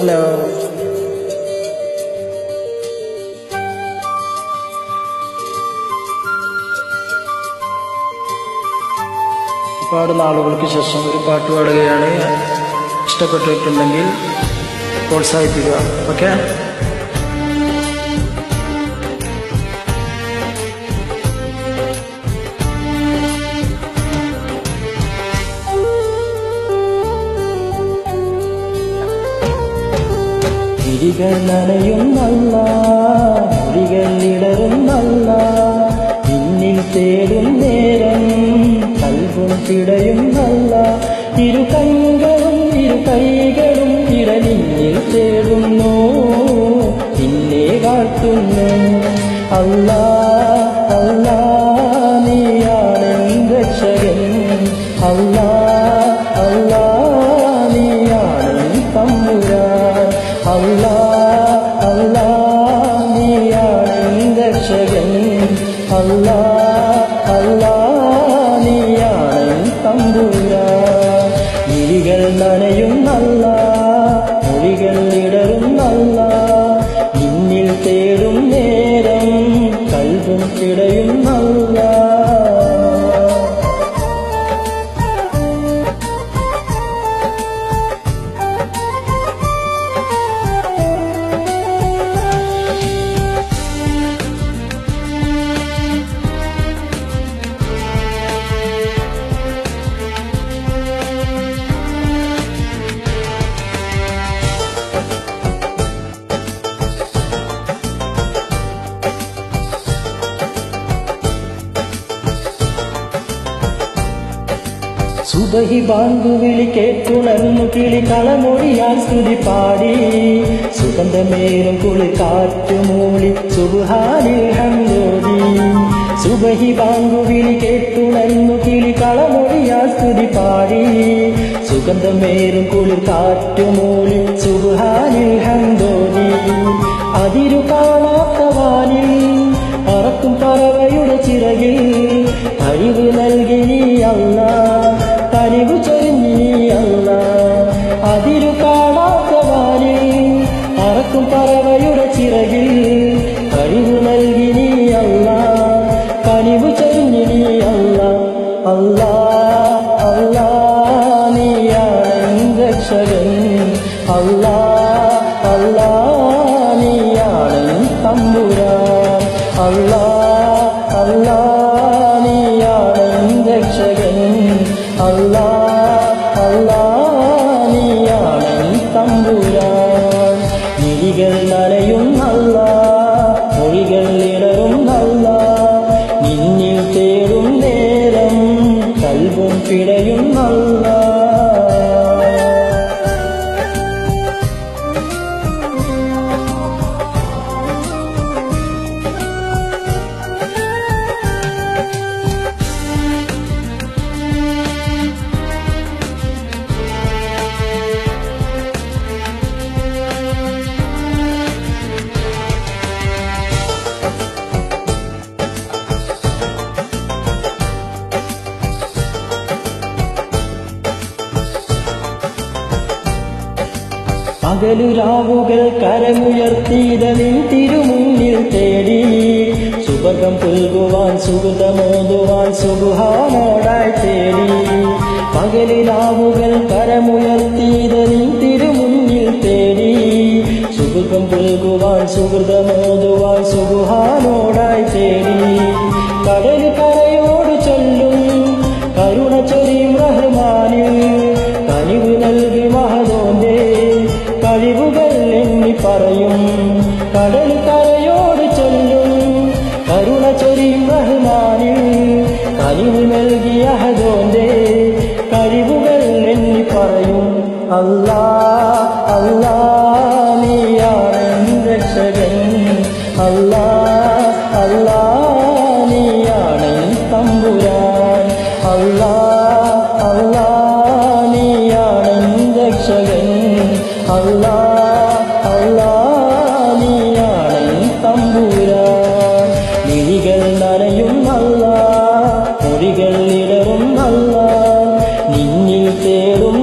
Hello. ഒരുപാട് നാളുകൾക്ക് ശേഷം ഒരു പാട്ട് പാടുകയാണ്. ഇഷ്ടപ്പെട്ടിട്ടുണ്ടെങ്കിൽ പ്രോത്സാഹിപ്പിക്കുക. ഓക്കെ. വിഴികൾ നനയുന്നല്ല, വിഴികൾ ഇടറുന്നല്ല, പിന്നിൽ തേടും നേരം കൽവും പിടയുന്നല്ല. ഇരു കൈകളും ഇടനിന്നിൽ തേടുന്നു, നിന്നെ കാട്ടുന്നു. അല്ലാ അല്ലാ നീയാണെൻ രക്ഷകൻ, അല്ലാ അല്ലാ നീയാണെൻ തമ്പുരാൻ, അല്ലാ അല്ലാ നീയാണെൻ രക്ഷകൻ, അല്ലാ അല്ലാ നീയാണെൻ തമ്പുരാൻ. വിഴികൾ നനയുന്നല്ല, മൊഴികൾ ഇടറുന്നല്ല, നിന്നിൽ തേടും നേരം കൽവും പിടയുന്നല്ല. സുബഹി ബാങ്കുവിളി കേട്ടുണർന്നു കിളി കളമൊഴിയാൽ സ്തുതി പാടി, സുഗന്ധമേറും കുളിർ കാറ്റുമൂളി സുബ്ഹാനിൽ ഹംദോദി. സുബഹി ബാങ്കുവിളി കേട്ടുണർന്നു കിളി കളമൊഴിയാൽ സ്തുതി പാടി, സുഗന്ധമേറും കുളിർ കാറ്റുമൂളി സുബ്ഹാനിൽ ഹംദോദി. അതിരു കാണാത്ത വാനിൽ പറക്കും പറവയുടെ ചിറകിൽ കഴിവ് നൽകി നീ അല്ലാ, കനിവ് ചൊരിഞ്ഞി നീ അല്ലാ. അതിരു കാണാത്ത വാനിൽ പറക്കും പറവയുടെ ചിറകിൽ കഴിവ് നൽകി നീ അല്ലാ, കനിവ് ചൊരിഞ്ഞി നീ അല്ലാ. അല്ലാ അല്ലാ നീയാണെൻ രക്ഷകൻ, അല്ലാ അല്ലാ നീയാണെൻ തമ്പുരാൻ, അല്ലാ അല്ലാ നീയാണെൻ രക്ഷകൻ, അല്ലാ അല്ലാ നീയാണെൻ തമ്പുരാൻ. വിഴികൾ നനയുന്നല്ല, മൊഴികൾ ഇടറുന്നല്ല, നിന്നിൽ തേടും നേരം കൽവും പിടയുന്നല്ല. പകലുരാവുകൾ കരമുയർത്തിയിത നിൻ തിരുമുന്നിൽ തേടി, സുവർഗം പുൽകുവാൻ സുഹൃതമോതുവാൻ സുബ്ഹാനോടായി തേടി. പകലുരാവുകൾ കരമുയർത്തിയിത നിൻ തിരുമുന്നിൽ തേടി, സുവർഗം പുൽകുവാൻ സുഹൃതമോതുവാൻ സുബ്ഹാനോടായി തേടി. കടൽ കരയോട് ചൊല്ലും കരുണ ചൊരിയും റഹ്മാനിൽ, കനിവ് നൽകി മഹദോന്റെ കഴിവുകൾ എണ്ണി പറയും. കടൽ കരയോട് ചൊല്ലും കരുണ ചൊരിയും റഹ്മാനിൽ, കനിവ് നൽകി അഹദോന്റെ കഴിവുകൾ എണ്ണി പറയും. അല്ലാ അല്ലാ നീയാണെൻ രക്ഷകൻ, അല്ലാ അല്ലാ നീയാണെൻ തമ്പുരാൻ, അല്ലാ അല്ലാ നീയാണെൻ രക്ഷകൻ, അല്ലാ അല്ലാ നീയാണെൻ തമ്പുരാൻ. വിഴികൾ നനയുന്നല്ല, മൊഴികൾ ഇടറുന്നല്ല, നിന്നിൽ തേടും